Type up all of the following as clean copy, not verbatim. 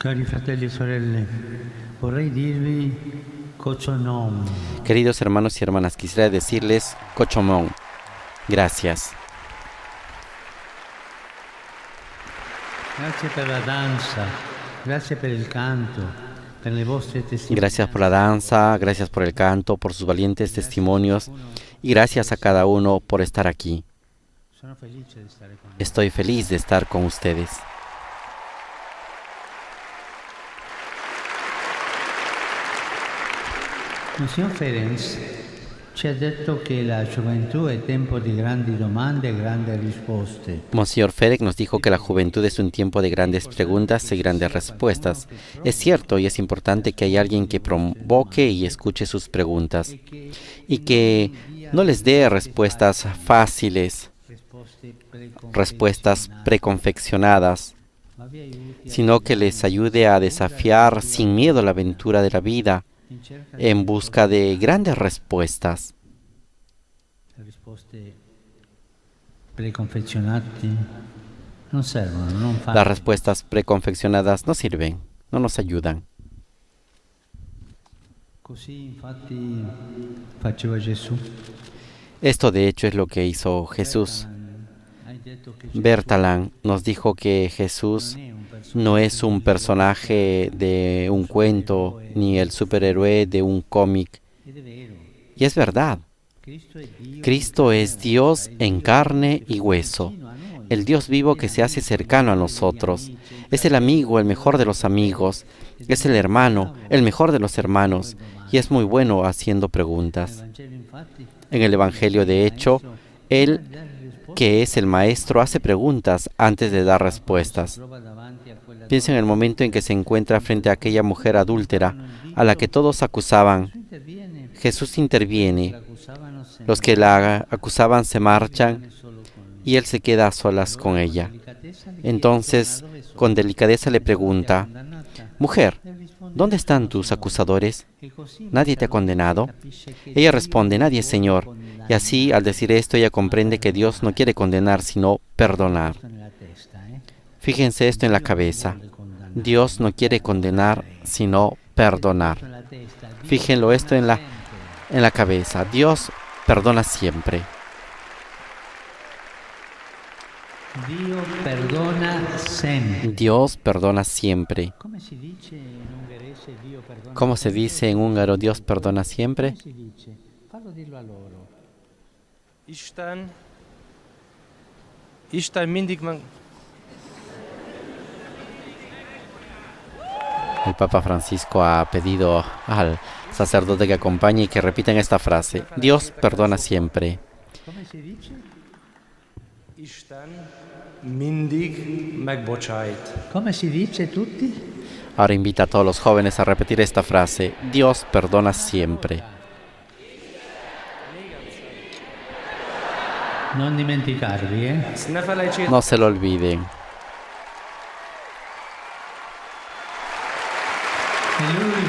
Cari fratelli e sorelle, vorrei dirvi Kochonom. Queridos hermanos y hermanas, quisiera decirles Kochomón. Gracias. Grazie per la danza, grazie per il canto, per le vostre testimonianze. Gracias por la danza, gracias por el canto, por sus valientes testimonios y gracias a cada uno por estar aquí. Sono felice di stare con voi. Estoy feliz de estar con ustedes. Monsignor Ferenc ci ha detto che la gioventù è tempo di grandi domande e grandi risposte. Monsignor Ferenc nos dijo que la juventud es un tiempo de grandes preguntas y grandes respuestas. Es cierto y es importante que haya alguien que provoque y escuche sus preguntas y que no les dé respuestas fáciles, respuestas preconfeccionadas, sino que les ayude a desafiar sin miedo la aventura de la vida en busca de grandes respuestas. Le risposte preconfezionate non servono, non fanno. Las respuestas preconfeccionadas no sirven, no nos ayudan. Così infatti faceva Gesù. Esto de hecho es lo que hizo Jesús. Hai detto che Bertalan nos dijo que Jesús no es un personaje de un cuento ni el superhéroe de un cómic. ed è vero. Y es verdad. Cristo es Dios en carne y hueso, el Dios vivo que se hace cercano a nosotros. Es el amigo, el mejor de los amigos, es el hermano, el mejor de los hermanos, y es muy bueno haciendo preguntas. En el Evangelio, de hecho, Él, que es el Maestro, hace preguntas antes de dar respuestas. Piensa en el momento en que se encuentra frente a aquella mujer adúltera, a la que todos acusaban. Jesús interviene. Los que la acusaban se marchan y Él se queda a solas con ella. Entonces, con delicadeza le pregunta: «Mujer, ¿dónde están tus acusadores? ¿Nadie te ha condenado?» Ella responde: «Nadie, Señor». Y así, al decir esto, ella comprende que Dios no quiere condenar, sino perdonar. Fíjense esto en la cabeza. Dios no quiere condenar, sino perdonar. Fíjenlo esto en la cabeza. Dios perdona siempre. Dio perdona sempre. Dios perdona siempre. Come si dice in ungherese Dio perdona? ¿Cómo se dice en húngaro Dios perdona siempre? Come si dice? Fallo dirlo a loro. Isten mindig El Papa Francisco ha pedido al sacerdote que acompañe y que repiten esta frase: Dios perdona siempre. Come si dice? Isten mindig megbocsájt. Come si dice tutti? Ahora invita a todos los jóvenes a repetir esta frase: Dios perdona siempre. Non dimenticarvi, Ezt ne felejtsétek, No se lo olviden. E Lui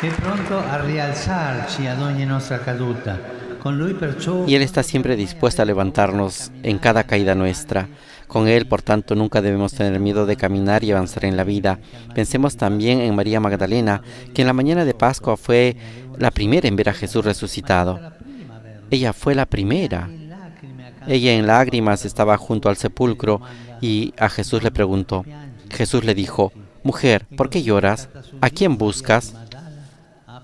è pronto a rialzarci ad ogni nostra caduta. Con Lui perciò Y Él está siempre dispuesto a levantarnos en cada caída nuestra. Con Él, por tanto, nunca debemos tener miedo de caminar y avanzar en la vida. Pensemos también en María Magdalena, que en la mañana de Pascua fue la primera en ver a Jesús resucitado. Ella fue la primera. Ella en lágrimas estaba junto al sepulcro y a Jesús le preguntó. Jesús le dijo: «Mujer, ¿por qué lloras? ¿A quién buscas?»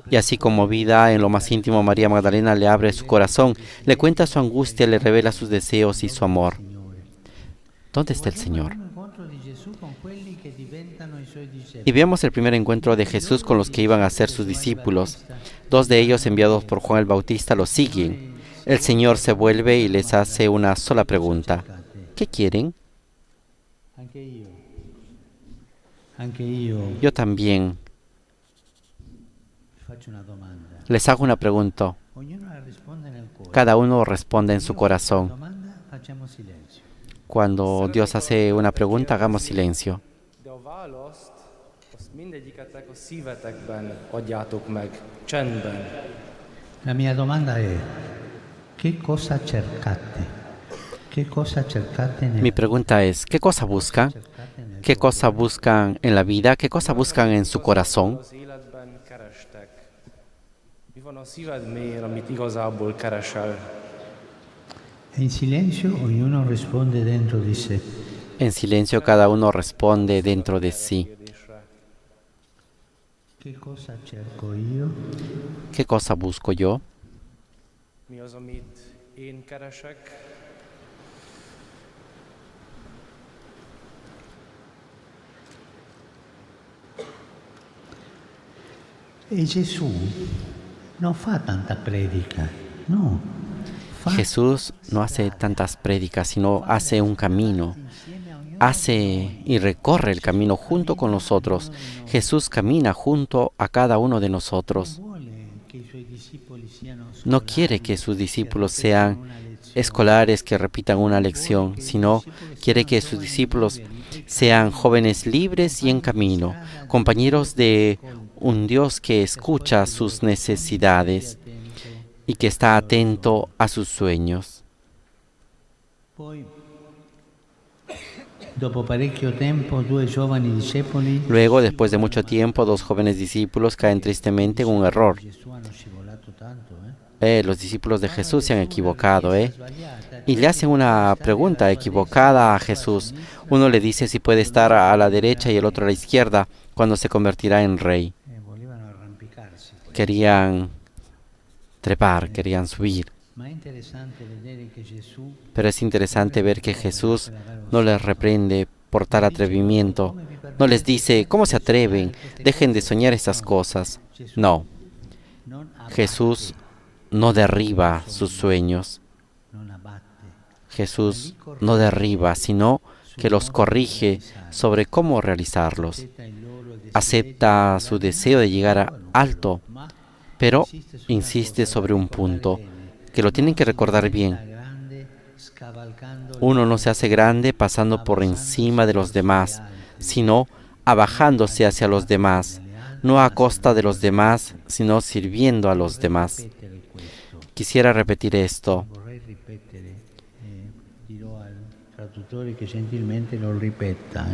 Y así conmovida en lo más íntimo, María Magdalena le abre su corazón, le cuenta su angustia, le revela sus deseos y su amor. ¿Dónde está el Señor? Y veamos el primer encuentro de Jesús con los que iban a ser sus discípulos. Dos de ellos, enviados por Juan el Bautista, lo siguen. El Señor se vuelve y les hace una sola pregunta: ¿qué quieren? Anche io Yo también faccio una domanda. les hago una pregunta. Ognuno la risponde nel cuore. Cada uno responde en su corazón. Domanda, facciamo silenzio. Cuando Dios hace una pregunta, hagamos silencio. de a választ, azt mindegyiketek a szívetekben adjátok meg, csendben. La mia domanda è: che cosa cercate? ¿Qué cosa cercate Mi pregunta es: ¿qué cosa buscan? ¿Qué cosa buscan en la vida? ¿Qué cosa buscan en su corazón? Az életben kerestek. Mi van a szíved mélyén, amit igazából keresel? En silencio ognuno risponde dentro di sé. En silencio cada uno responde dentro de sí. Kérdésre. Che cosa cerco io? ¿Qué cosa busco yo? Mi az, amit én keresek? E Gesù non fa tanta predica, no. Jesús no hace tantas prédicas, sino hace un camino. Hace y recorre el camino junto con nosotros. Jesús camina junto a cada uno de nosotros. No quiere que sus discípulos sean escolares que repitan una lección, sino quiere que sus discípulos sean jóvenes libres y en camino, compañeros de un Dios que escucha sus necesidades y que está atento a sus sueños. Luego, después de mucho tiempo, dos jóvenes discípulos caen tristemente en un error. Los discípulos de Jesús se han equivocado, y le hacen una pregunta equivocada a Jesús. Uno le dice si puede estar a la derecha y el otro a la izquierda cuando se convertirá en rey. Querían trepar, querían subir. Pero es interesante ver que Jesús no les reprende por tal atrevimiento. No les dice, ¿cómo se atreven? Dejen de soñar esas cosas. No. Jesús no derriba sus sueños. Jesús no derriba, sino que los corrige sobre cómo realizarlos. Acepta su deseo de llegar alto, pero insiste sobre un punto, que lo tienen que recordar bien. Uno no se hace grande pasando por encima de los demás, sino abajándose hacia los demás, no a costa de los demás, sino sirviendo a los demás. Quisiera repetir esto.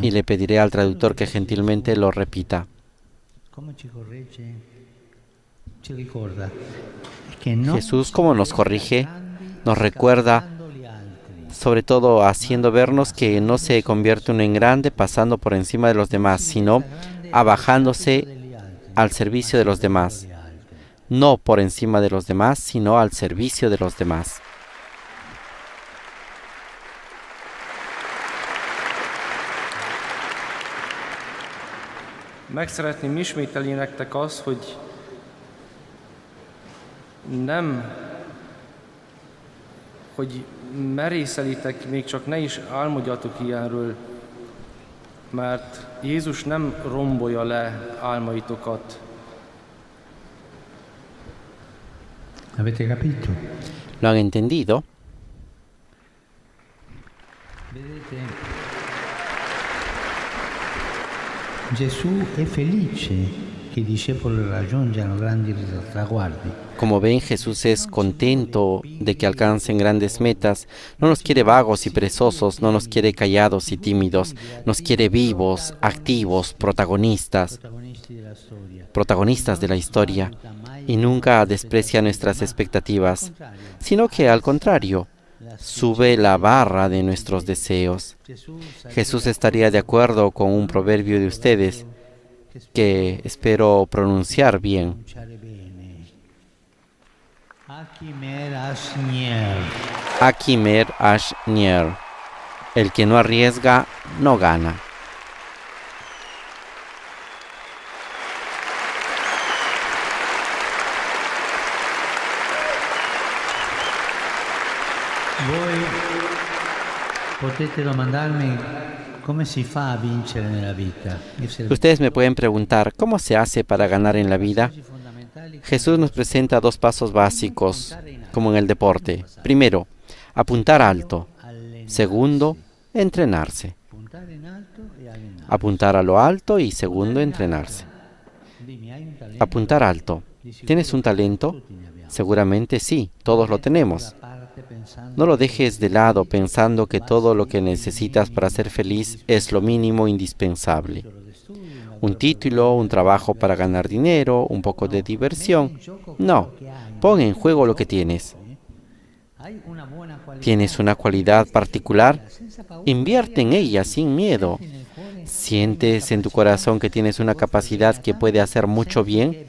Y le pediré al traductor que gentilmente lo repita. Jesús, ¿cómo nos corrige? Nos recuerda, sobre todo haciendo vernos que no se convierte uno en grande pasando por encima de los demás, sino abajándose al servicio de los demás. No por encima de los demás, sino al servicio de los demás. Meg szeretném ismételni nektek azt, hogy hogy merészelitek, még csak ne is álmodjatok ilyenről, mert Jézus nem rombolja le álmaitokat. Avete capito? ¿Lo han entendido? Vedete, Gesù è felice che i discepoli raggiungano grandi traguardi. Como ven, Jesús es contento de que alcancen grandes metas. No nos quiere vagos y perezosos, no nos quiere callados y tímidos. Nos quiere vivos, activos, protagonistas de la historia. Y nunca desprecia nuestras expectativas, sino que al contrario, sube la barra de nuestros deseos. Jesús estaría de acuerdo con un proverbio de ustedes que espero pronunciar bien. Akimer Ashnier. El que no arriesga, no gana. Voi potete domandarmi come si fa a vincere nella vita. Ustedes me pueden preguntar, ¿cómo se hace para ganar en la vida? Jesús nos presenta dos pasos básicos, como en el deporte. Primero, apuntar alto. Segundo, entrenarse. Apuntar a lo alto y segundo, entrenarse. Apuntar alto. ¿Tienes un talento? Seguramente sí, todos lo tenemos. No lo dejes de lado pensando que todo lo que necesitas para ser feliz es lo mínimo indispensable. Un título, un trabajo para ganar dinero, un poco de diversión. No, pon en juego lo que tienes. ¿Tienes una cualidad particular? Invierte en ella sin miedo. ¿Sientes en tu corazón que tienes una capacidad que puede hacer mucho bien?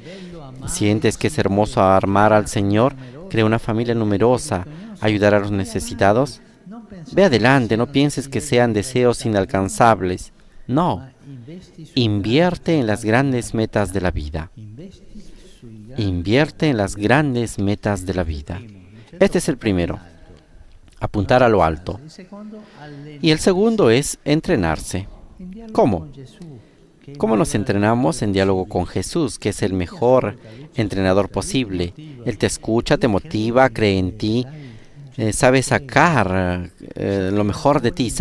¿Sientes que es hermoso amar al Señor, crear una familia numerosa, ayudar a los necesitados? Ve adelante, no pienses que sean deseos inalcanzables. No, invierte en las grandes metas de la vida. Invierte en las grandes metas de la vida. Este es el primero, apuntar a lo alto. Y el segundo es entrenarse. ¿Cómo? ¿Cómo nos entrenamos? En diálogo con Jesús, que es el mejor entrenador posible. Él te escucha, te motiva, cree en ti, sabe sacar lo mejor de ti,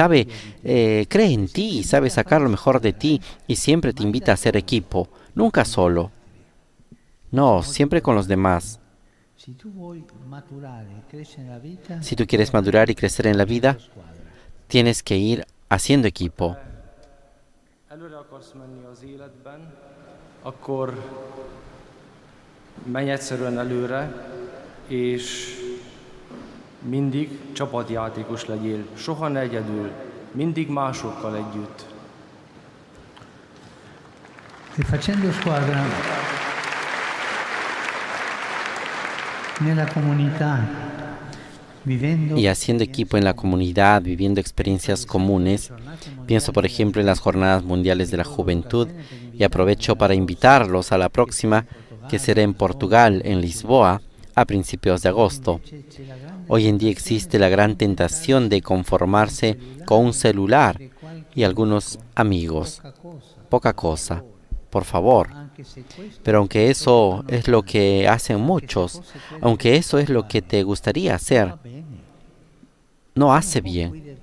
cree en ti, sabe sacar lo mejor de ti y siempre te invita a hacer equipo, nunca solo. No, siempre con los demás. Si tú quieres madurar y crecer en la vida, tienes que ir haciendo equipo. Előre akarsz menni az életben, akkor menj egyszerűen előre, és mindig csapatjátékos legyél. Soha ne egyedül, mindig másokkal együtt. E facendo squadra nella comunità, y haciendo equipo en la comunidad, viviendo experiencias comunes. Pienso, por ejemplo, en las Jornadas Mundiales de la Juventud y aprovecho para invitarlos a la próxima, que será en Portugal, en Lisboa, a principios de agosto. Hoy en día existe la gran tentación de conformarse con un celular y algunos amigos. Poca cosa, por favor. Pero aunque eso es lo que hacen muchos, aunque eso es lo que te gustaría hacer, no hace bien.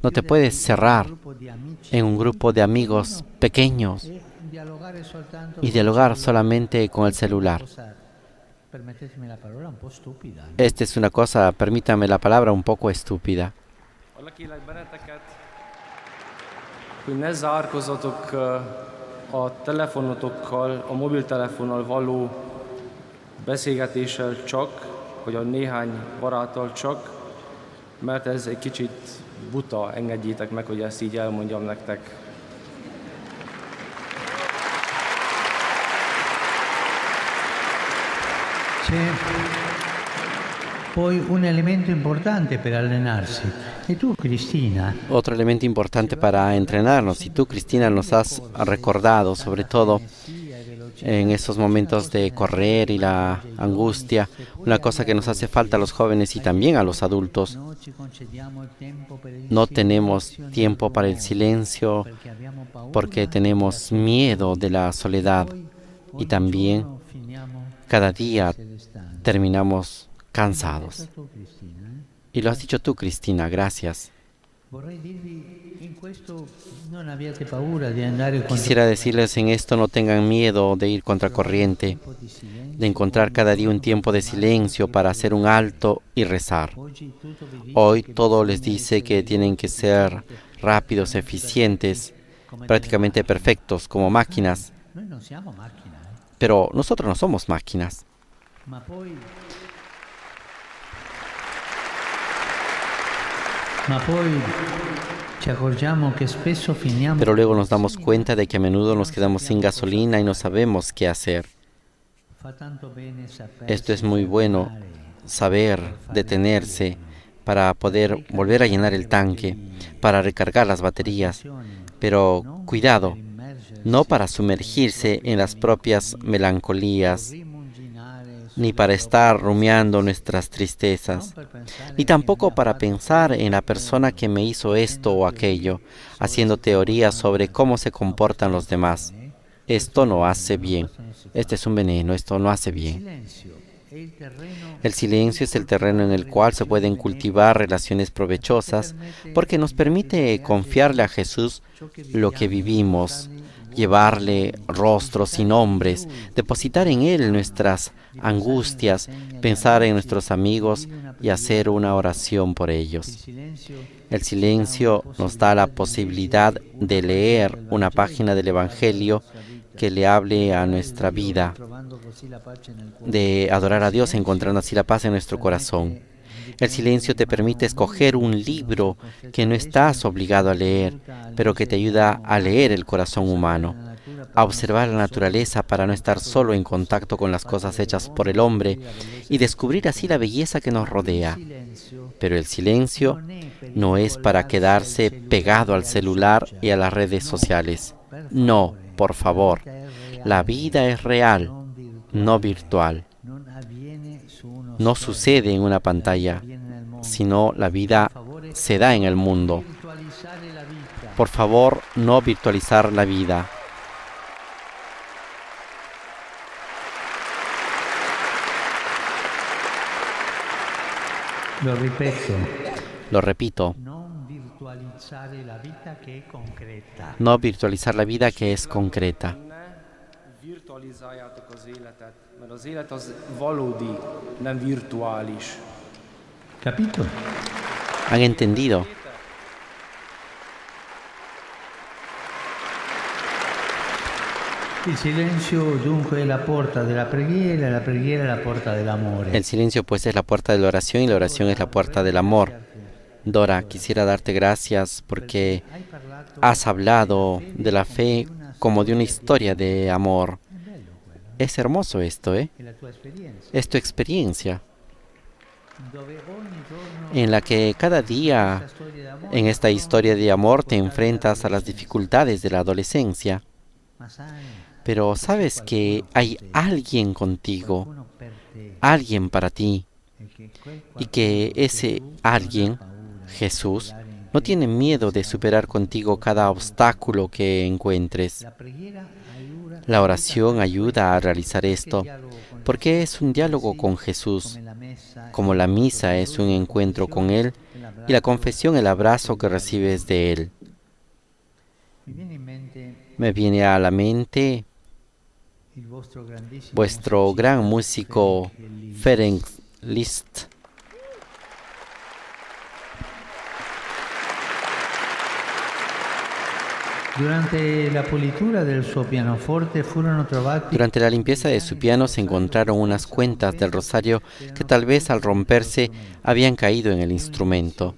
No te puedes cerrar en un grupo de amigos pequeños y dialogar solamente con el celular. Esta es una cosa, permítame la palabra, un poco estúpida. Hogy ne zárkozzatok a telefonotokkal, a mobiltelefonnal való beszélgetéssel csak, vagy a néhány baráttal csak, mert ez egy kicsit buta, engedjétek meg, hogy ezt így elmondjam nektek. C'è poi un elemento importante per allenarsi. E tu, Cristina? Otro elemento importante para entrenarnos. Y tú, Cristina, nos has recordado, sobre todo en esos momentos de correr y la angustia, una cosa que nos hace falta a los jóvenes y también a los adultos. No tenemos tiempo para el silencio porque tenemos miedo de la soledad y también cada día terminamos cansados. Y lo has dicho tú, Cristina, gracias. Quisiera decirles en esto, no tengan miedo de ir contracorriente, de encontrar cada día un tiempo de silencio para hacer un alto y rezar. Hoy todo les dice que tienen que ser rápidos, eficientes, prácticamente perfectos, como máquinas. Pero nosotros no somos máquinas. Pero luego nos damos cuenta de que a menudo nos quedamos sin gasolina y no sabemos qué hacer. Esto es muy bueno, saber detenerse para poder volver a llenar el tanque, para recargar las baterías. Pero cuidado, no para sumergirse en las propias melancolías, ni para estar rumiando nuestras tristezas, ni tampoco para pensar en la persona que me hizo esto o aquello, haciendo teorías sobre cómo se comportan los demás. Esto no hace bien. Este es un veneno, esto no hace bien. El silencio es el terreno en el cual se pueden cultivar relaciones provechosas porque nos permite confiarle a Jesús lo que vivimos, llevarle rostros y nombres, depositar en Él nuestras angustias, pensar en nuestros amigos y hacer una oración por ellos. El silencio nos da la posibilidad de leer una página del Evangelio que le hable a nuestra vida, de adorar a Dios encontrando así la paz en nuestro corazón. El silencio te permite escoger un libro que no estás obligado a leer, pero que te ayuda a leer el corazón humano, a observar la naturaleza para no estar solo en contacto con las cosas hechas por el hombre y descubrir así la belleza que nos rodea. Pero el silencio no es para quedarse pegado al celular y a las redes sociales. No, por favor. La vida es real, no virtual. No sucede en una pantalla, sino la vida se da en el mundo. Por favor, no virtualizar la vida. Lo repito. No virtualizar la vida que es concreta. Virtualizáljátok az életet, mert az élet az valódi, nem virtuális. ¿Capito? ¿Han entendido? Il silenzio dunque è la porta della preghiera, la preghiera è la porta dell'amore. El silencio pues es la puerta de la oración y la oración es la puerta del amor. Dora, quisiera darte gracias porque has hablado de la fe como de una historia de amor. Es hermoso esto, ¿eh? Es tu experiencia, en la que cada día en esta historia de amor te enfrentas a las dificultades de la adolescencia. Pero sabes que hay alguien contigo, alguien para ti, y que ese alguien, Jesús, no tiene miedo de superar contigo cada obstáculo que encuentres. La oración ayuda a realizar esto, porque es un diálogo con Jesús, como la misa es un encuentro con Él y la confesión el abrazo que recibes de Él. Me viene a la mente vuestro gran músico Ferenc Liszt. Durante la limpieza de su piano se encontraron unas cuentas del rosario que tal vez al romperse habían caído en el instrumento.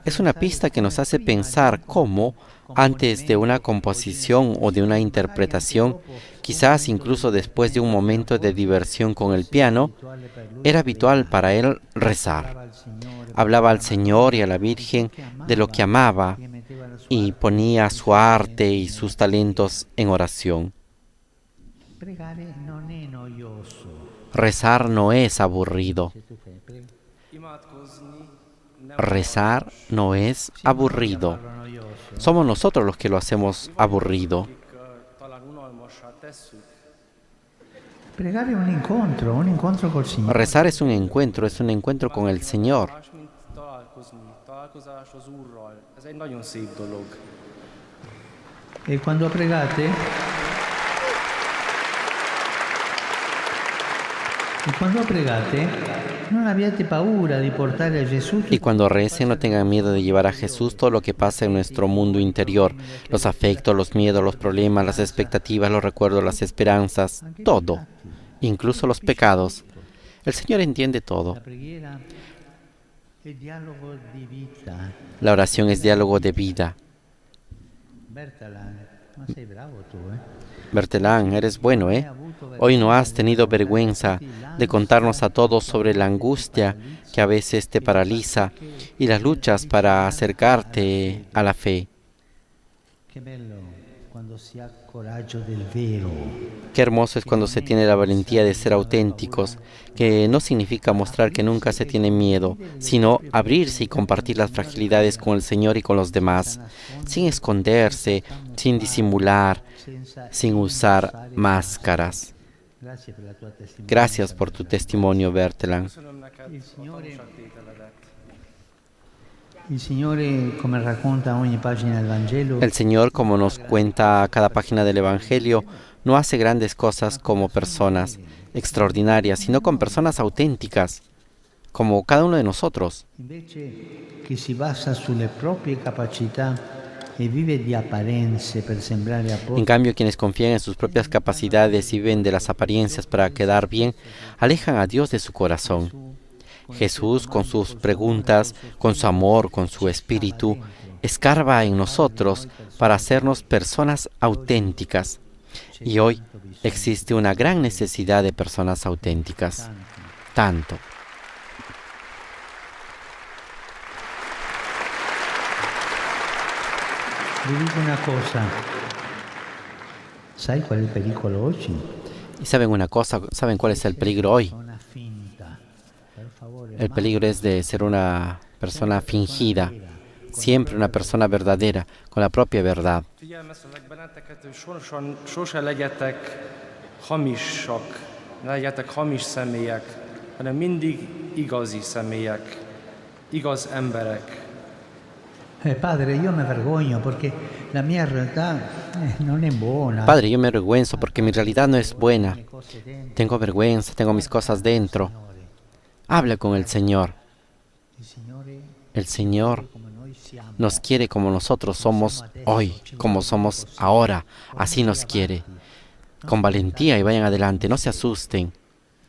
Es una pista que nos hace pensar cómo, antes de una composición o de una interpretación, quizás incluso después de un momento de diversión con el piano, era habitual para él rezar. Hablaba al Señor y a la Virgen de lo que amaba y ponía su arte y sus talentos en oración. Rezar no es aburrido. Rezar no es aburrido. Somos nosotros los que lo hacemos aburrido. Rezar es un encuentro con el Señor. Y cuando pregate, non abbiate paura di portare a Gesù. Y cuando recen, no tengan miedo de llevar a Jesús todo lo que pasa en nuestro mundo interior, los afectos, los miedos, los problemas, las expectativas, los recuerdos, las esperanzas, todo, incluso los pecados. El Señor entiende todo. La oración es diálogo de vida. Bertelán, eres bueno, ¿eh? Hoy no has tenido vergüenza de contarnos a todos sobre la angustia que a veces te paraliza y las luchas para acercarte a la fe. Qué hermoso es cuando se tiene la valentía de ser auténticos, que no significa mostrar que nunca se tiene miedo, sino abrirse y compartir las fragilidades con el Señor y con los demás, sin esconderse, sin disimular, sin usar máscaras. Gracias por tu testimonio, Bertelán. Il Signore, come racconta ogni pagina del Vangelo, El Señor, como nos cuenta cada página del Evangelio, no hace grandes cosas como personas extraordinarias, sino con personas auténticas, como cada uno de nosotros. invece chi si basa sulle proprie capacità e vive di apparenze per sembrare a En posto, cambio, quienes confían en sus propias capacidades y viven de las apariencias para quedar bien, alejan a Dios de su corazón. Jesús, con sus preguntas, con su amor, con su espíritu, escarba en nosotros para hacernos personas auténticas. Y hoy existe una gran necesidad de personas auténticas. Tanto. vi dico una cosa, sai qual è il pericolo oggi? Y saben una cosa, ¿saben cuál es el peligro hoy? Una finta, per favore, El peligro es de ser una persona fingida, siempre una persona verdadera, con la propia verdad. Figyelmeztetlek benneteket, hogy sose legyetek hamisak, ne legyetek hamis személyek, hanem mindig igazi személyek, igaz emberek. Padre, io mi vergogno perché la mia realtà non è buona. Padre, yo me avergüenzo porque mi realidad no es buena. Le cose dentro, Tengo vergüenza, tengo mis cosas dentro. Habla con el Señor. il Signore El Señor come noi siamo. nos quiere como nosotros somos hoy, como somos ahora. Así nos quiere. Con valentía y vayan adelante, no se asusten.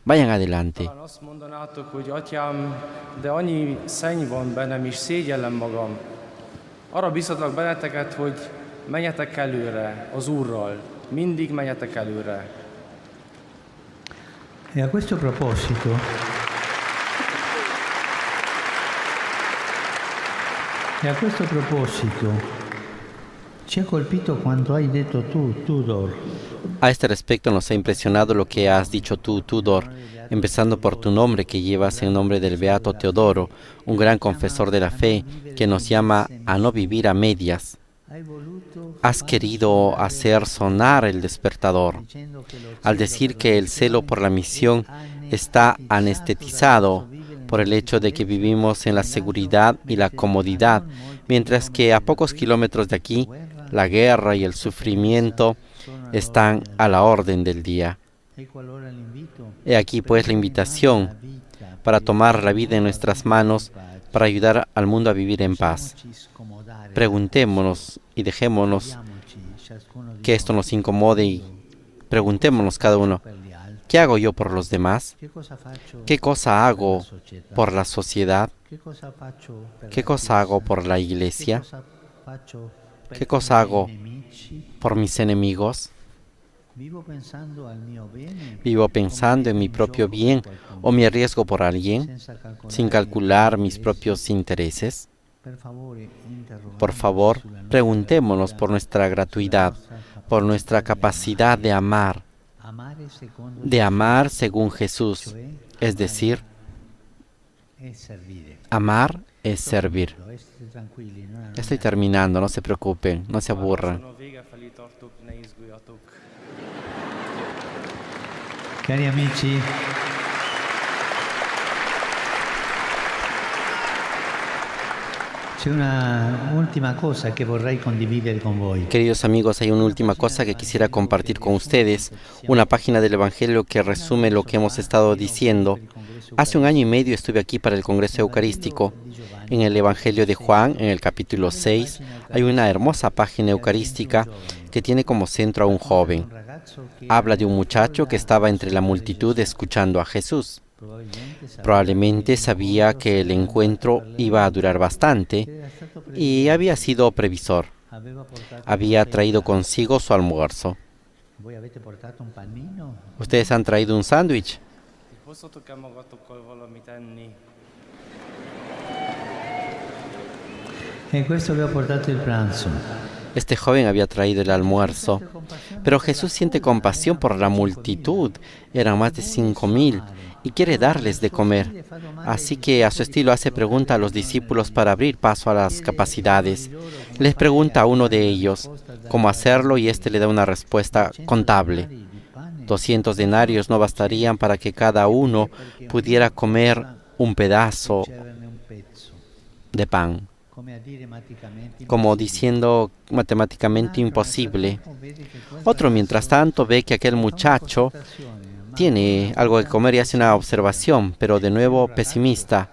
Vayan adelante. Talán azt mondanátok, hogy atyám, de annyi szenny van bennem, és szégyellem magam. Arra biztatlak benneteket, hogy menjetek előre az Úrral. Mindig menjetek előre. E a questo proposito, ci ha colpito quando hai detto tu, Tudor, A este respecto nos ha impresionado lo que has dicho tú, Tudor, empezando por tu nombre que llevas el nombre del Beato Teodoro, un gran confesor de la fe que nos llama a no vivir a medias. hai voluto Has querido hacer sonar el despertador dicendo che lo al decir que el celo por la misión está anestetizado por el hecho de que vivimos en la seguridad y la comodidad, mientras que a pocos kilómetros de aquí la guerra y el sufrimiento están a la orden del día. ecco allora l'invito He aquí pues la invitación para tomar la vida en nuestras manos, para ayudar al mundo a vivir en paz. Preguntémonos y dejémonos que esto nos incomode y preguntémonos cada uno, ¿qué hago yo por los demás? ¿Qué cosa hago por la sociedad? ¿Qué cosa hago por la iglesia? ¿Qué cosa hago por mis enemigos? ¿Vivo pensando en mi propio bien o me arriesgo por alguien sin calcular mis propios intereses? Por favor, preguntémonos por nuestra gratuidad, por nuestra capacidad de amar según Jesús, es decir, amar es servir. Estoy terminando, no se preocupen, no se aburran. Cari amici, c'è una ultima cosa che vorrei condividere con voi. Queridos amigos, hay una última cosa que quisiera compartir con ustedes, una página del Evangelio que resume lo que hemos estado diciendo. Hace 1 año y medio estuve aquí para el Congreso Eucarístico. En el Evangelio de Juan, en el capítulo 6, hay una hermosa página eucarística que tiene como centro a un joven. Habla de un muchacho que estaba entre la multitud escuchando a Jesús. Probablemente sabía que el encuentro iba a durar bastante y había sido previsor. Había traído consigo su almuerzo. ¿Ustedes han traído un sándwich? E questo vi ho portato il pranzo. Este joven había traído el almuerzo, pero Jesús siente compasión por la multitud. Eran más de 5,000 y quiere darles de comer. Así que a su estilo hace pregunta a los discípulos para abrir paso a las capacidades. Les pregunta a uno de ellos cómo hacerlo y éste le da una respuesta contable. 200 denarios no bastarían para que cada uno pudiera comer un pedazo de pan. como diciendo matemáticamente imposible. Otro, mientras tanto, ve que aquel muchacho tiene algo que comer y hace una observación, pero de nuevo pesimista.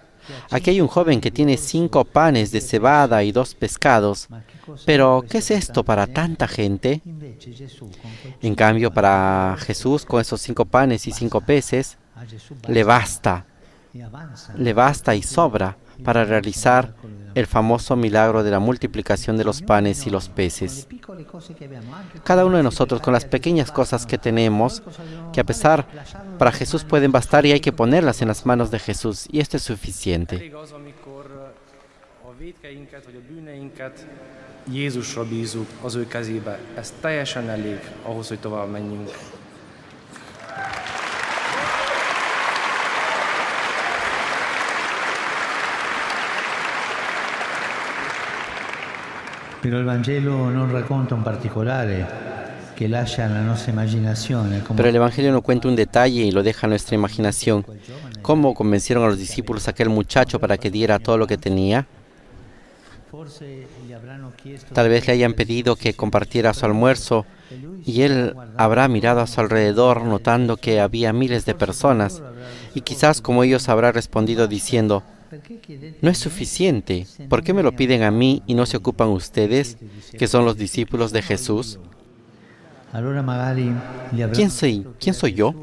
Aquí hay un joven que tiene 5 panes de cebada y 2 pescados. Pero, ¿qué es esto para tanta gente? En cambio, para Jesús, con esos 5 panes y 5 peces, le basta y sobra para realizar el famoso milagro de la multiplicación de los panes y los peces. Cada uno de nosotros, con las pequeñas cosas que tenemos, que a pesar para Jesús pueden bastar y hay que ponerlas en las manos de Jesús, y esto es suficiente. Jézusra bízzuk az ő kezébe. Ez teljesen elég ahhoz, hogy tovább menjünk. Pero il Vangelo non racconta un particolare che lascia alla nostra immaginazione. Pero el Evangelio no cuenta un detalle y lo deja a nuestra imaginación. ¿Cómo convencieron a los discípulos a aquel muchacho para que diera todo lo que tenía? Tal vez le hayan pedido que compartiera su almuerzo y él habrá mirado a su alrededor notando que había miles de personas y quizás como ellos habrá respondido diciendo: no es suficiente, ¿por qué me lo piden a mí y no se ocupan ustedes, que son los discípulos de Jesús? ¿Quién soy yo?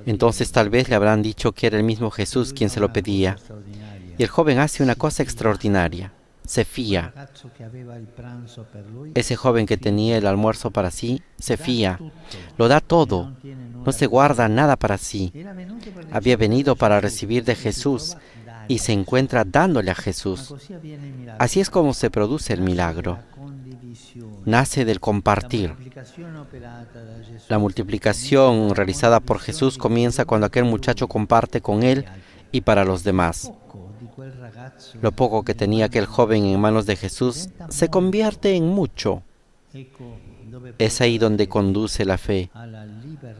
Entonces tal vez le habrán dicho que era el mismo Jesús quien se lo pedía. Y el joven hace una cosa extraordinaria. Se fía. Ese joven que tenía el almuerzo para sí, se fía. Lo da todo. No se guarda nada para sí. Había venido para recibir de Jesús y se encuentra dándole a Jesús. Así es como se produce el milagro. Nace del compartir. La multiplicación realizada por Jesús comienza cuando aquel muchacho comparte con él y para los demás. Lo poco que tenía aquel joven en manos de Jesús se convierte en mucho. Es ahí donde conduce la fe,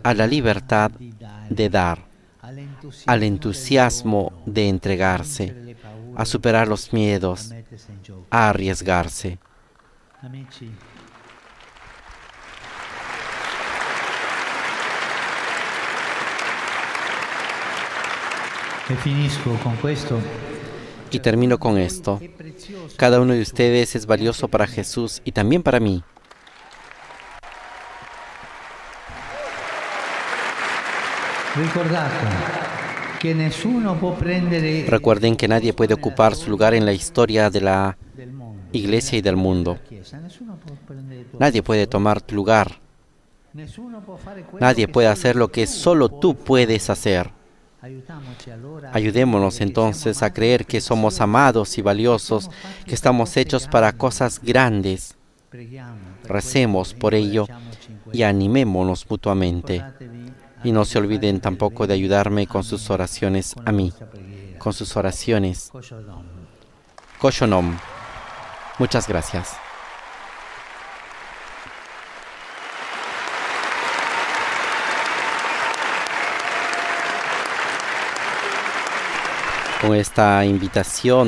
a la libertad de dar, al entusiasmo de entregarse, a superar los miedos, a arriesgarse. Y termino con esto. Cada uno de ustedes es valioso para Jesús y también para mí. Recuerden que nadie puede ocupar su lugar en la historia de la Iglesia y del mundo. Nadie puede tomar tu lugar. Nadie puede hacer lo que solo tú puedes hacer. Ayudémonos entonces a creer que somos amados y valiosos, que estamos hechos para cosas grandes. Recemos por ello y animémonos mutuamente. Y no se olviden tampoco de ayudarme con sus oraciones a mí, con sus oraciones. Koshonom. Muchas gracias. Con esta invitación